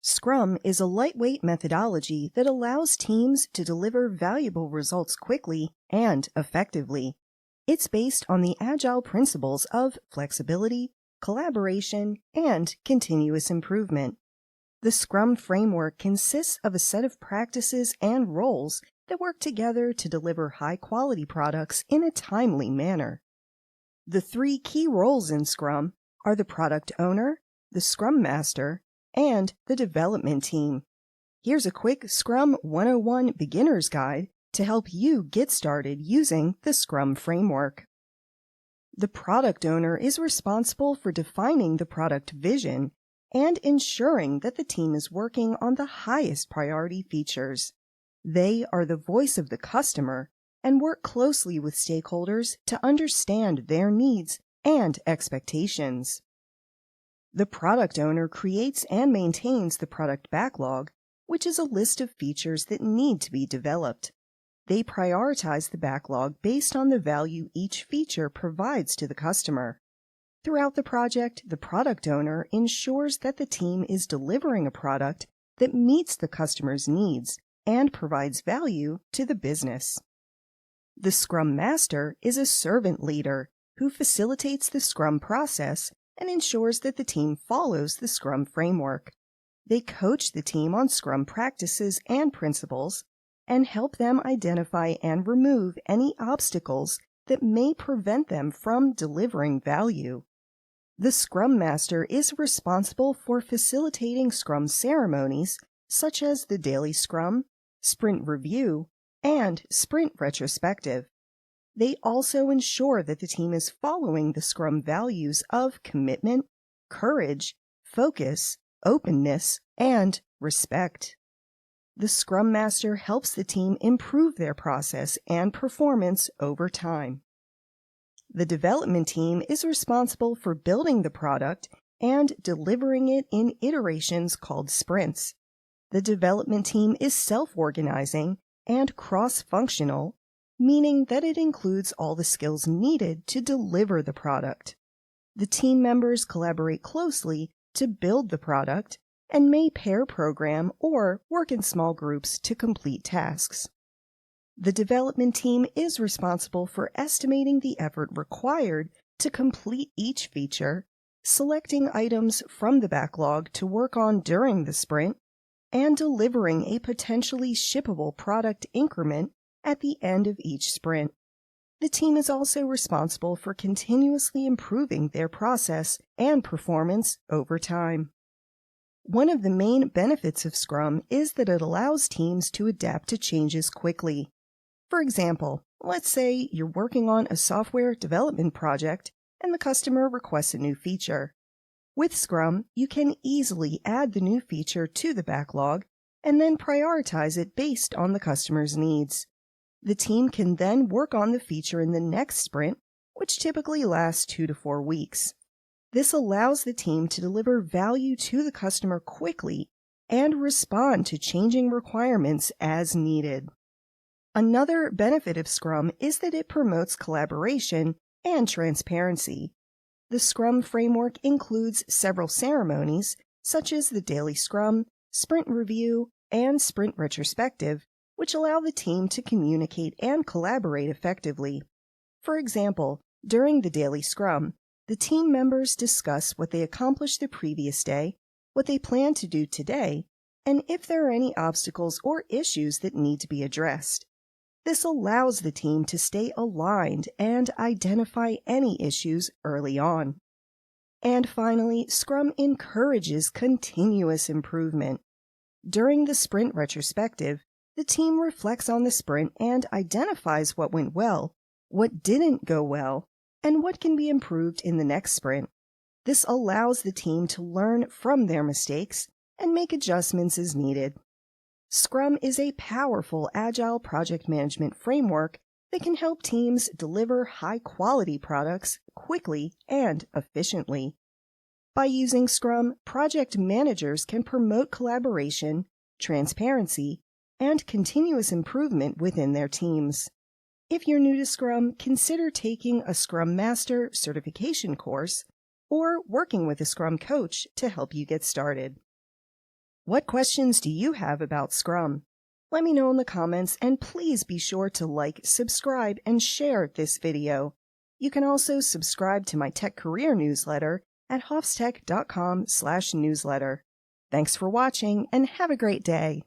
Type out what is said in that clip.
Scrum is a lightweight methodology that allows teams to deliver valuable results quickly and effectively. It's based on the Agile principles of flexibility, collaboration, and continuous improvement. The Scrum framework consists of a set of practices and roles that work together to deliver high-quality products in a timely manner. The three key roles in Scrum are the product owner, the Scrum Master, and the development team. Here's a quick Scrum 101 beginner's guide to help you get started using the Scrum framework. The product owner is responsible for defining the product vision and ensuring that the team is working on the highest priority features. They are the voice of the customer and work closely with stakeholders to understand their needs and expectations. The product owner creates and maintains the product backlog, which is a list of features that need to be developed. They prioritize the backlog based on the value each feature provides to the customer. Throughout the project, the product owner ensures that the team is delivering a product that meets the customer's needs and provides value to the business. The Scrum Master is a servant leader who facilitates the Scrum process and ensures that the team follows the Scrum framework. They coach the team on Scrum practices and principles and help them identify and remove any obstacles that may prevent them from delivering value. The Scrum Master is responsible for facilitating Scrum ceremonies such as the daily Scrum, sprint review, and sprint retrospective. They also ensure that the team is following the Scrum values of commitment, courage, focus, openness, and respect. The Scrum Master helps the team improve their process and performance over time. The development team is responsible for building the product and delivering it in iterations called sprints. The development team is self-organizing and cross-functional, meaning that it includes all the skills needed to deliver the product. The team members collaborate closely to build the product and may pair program or work in small groups to complete tasks. The development team is responsible for estimating the effort required to complete each feature, selecting items from the backlog to work on during the sprint, and delivering a potentially shippable product increment at the end of each sprint. The team is also responsible for continuously improving their process and performance over time. One of the main benefits of Scrum is that it allows teams to adapt to changes quickly. For example, let's say you're working on a software development project and the customer requests a new feature. With Scrum, you can easily add the new feature to the backlog and then prioritize it based on the customer's needs. The team can then work on the feature in the next sprint, which typically lasts 2 to 4 weeks. This allows the team to deliver value to the customer quickly and respond to changing requirements as needed. Another benefit of Scrum is that it promotes collaboration and transparency. The Scrum framework includes several ceremonies, such as the daily Scrum, sprint review, and sprint retrospective, which allow the team to communicate and collaborate effectively. For example, during the daily Scrum, the team members discuss what they accomplished the previous day, what they plan to do today, and if there are any obstacles or issues that need to be addressed. This allows the team to stay aligned and identify any issues early on. And finally, Scrum encourages continuous improvement. During the sprint retrospective, the team reflects on the sprint and identifies what went well, what didn't go well, and what can be improved in the next sprint. This allows the team to learn from their mistakes and make adjustments as needed. Scrum is a powerful Agile project management framework that can help teams deliver high-quality products quickly and efficiently. By using Scrum, project managers can promote collaboration, transparency, and continuous improvement within their teams. If you're new to Scrum, consider taking a Scrum Master certification course or working with a Scrum coach to help you get started. What questions do you have about Scrum? Let me know in the comments, and please be sure to like, subscribe, and share this video. You can also subscribe to my tech career newsletter at hoffstech.com/newsletter. Thanks for watching and have a great day.